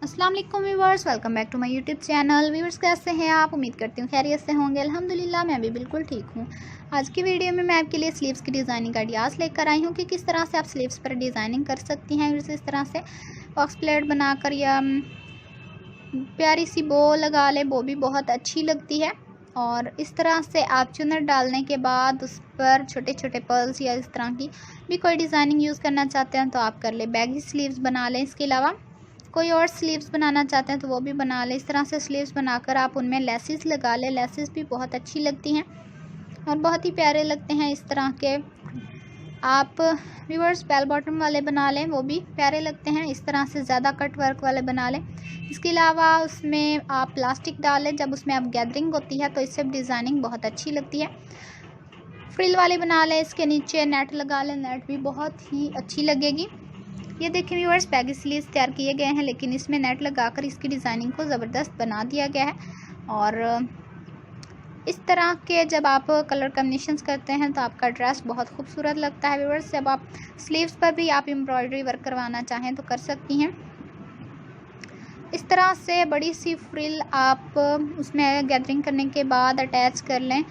अस्सलाम वालेकुम viewers, welcome back to my YouTube channel. Viewers कैसे हैं आप? उम्मीद करती हूँ खैरियत से होंगे। अल्हम्दुलिल्लाह मैं भी बिल्कुल ठीक हूँ। आज की वीडियो में मैं आपके लिए स्लीव्स की डिज़ाइनिंग आइडियाज़ लेकर आई हूँ कि किस तरह से आप स्लीव्स पर डिज़ाइनिंग कर सकती हैं। इस तरह से बॉक्स प्लेट बनाकर या प्यारी सी बो लगा लें, वो भी बहुत अच्छी लगती है। और इस तरह से आप चुनर डालने के बाद उस पर छोटे छोटे पर्ल्स या इस तरह की भी कोई डिज़ाइनिंग यूज़ करना चाहते हैं तो आप कर ले। बैगी स्लीव्स बना लें। इसके अलावा कोई और स्लीव्स बनाना चाहते हैं तो वो भी बना लें। इस तरह से स्लीव्स बनाकर आप उनमें लेसेस लगा लें। लेसेस भी बहुत अच्छी लगती हैं और बहुत ही प्यारे लगते हैं। इस तरह के आप व्यूअर्स बेल बॉटम वाले बना लें, वो भी प्यारे लगते हैं। इस तरह से ज़्यादा कट वर्क वाले बना लें। इसके अलावा उसमें आप प्लास्टिक डालें, जब उसमें आप गैदरिंग होती है तो इससे डिज़ाइनिंग बहुत अच्छी लगती है। फ्रिल वाले बना लें, इसके नीचे नेट लगा लें, नेट भी बहुत ही अच्छी लगेगी। ये देखिए व्यूअर्स, बैगी स्लीव्स तैयार किए गए हैं, लेकिन इसमें नेट लगाकर इसकी डिज़ाइनिंग को ज़बरदस्त बना दिया गया है। और इस तरह के जब आप कलर कॉम्बिनेशंस करते हैं तो आपका ड्रेस बहुत खूबसूरत लगता है। व्यूअर्स, जब आप स्लीव्स पर भी आप एम्ब्रॉयडरी वर्क करवाना चाहें तो कर सकती हैं। इस तरह से बड़ी सी फ्रिल आप उसमें गैदरिंग करने के बाद अटैच कर लें,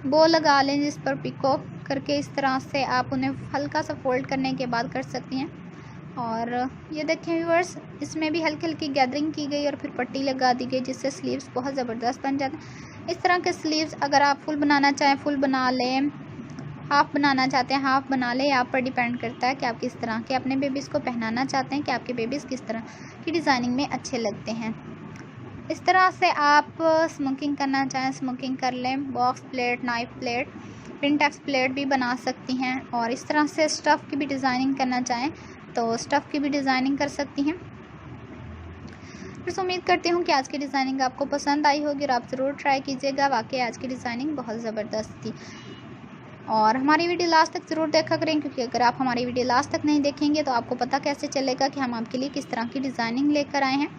बो लगा लें जिस पर पिको करके इस तरह से आप उन्हें हल्का सा फोल्ड करने के बाद कर सकती हैं। और ये देखें व्यूअर्स, इसमें भी हल्की हल्की गैदरिंग की गई और फिर पट्टी लगा दी गई, जिससे स्लीव्स बहुत ज़बरदस्त बन जाते हैं। इस तरह के स्लीव्स अगर आप फुल बनाना चाहें फुल बना लें, हाफ़ बनाना चाहते हैं हाफ़ बना लें। आप पर डिपेंड करता है कि आप किस तरह के अपने बेबीज़ को पहनाना चाहते हैं, कि आपके बेबीज़ किस तरह की डिज़ाइनिंग में अच्छे लगते हैं। इस तरह से आप स्मोकिंग करना चाहें स्मोकिंग कर लें। Box plate, knife plate, pintucks plate भी बना सकती हैं। और इस तरह से स्टफ़ की भी डिज़ाइनिंग करना चाहें तो स्टफ़ की भी डिज़ाइनिंग कर सकती हैं। फिर उम्मीद करती हूँ कि आज की डिज़ाइनिंग आपको पसंद आई होगी और आप ज़रूर ट्राई कीजिएगा। वाकई आज की डिज़ाइनिंग बहुत ज़बरदस्त थी। और हमारी वीडियो लास्ट तक ज़रूर देखा करें, क्योंकि अगर आप हमारी वीडियो लास्ट तक नहीं देखेंगे तो आपको पता कैसे चलेगा कि हम आपके लिए किस तरह की डिज़ाइनिंग लेकर आए हैं।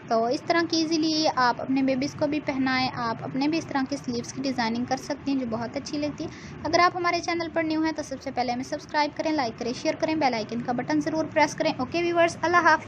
तो इस तरह की इजीली आप अपने बेबीज़ को भी पहनाएं। आप अपने भी इस तरह की स्लीव्स की डिज़ाइनिंग कर सकती हैं जो बहुत अच्छी लगती है। अगर आप हमारे चैनल पर न्यू हैं तो सबसे पहले हमें सब्सक्राइब करें, लाइक करें, शेयर करें, बेल आइकन का बटन ज़रूर प्रेस करें। ओके व्यूअर्स, अल्लाह हाफ़िज़।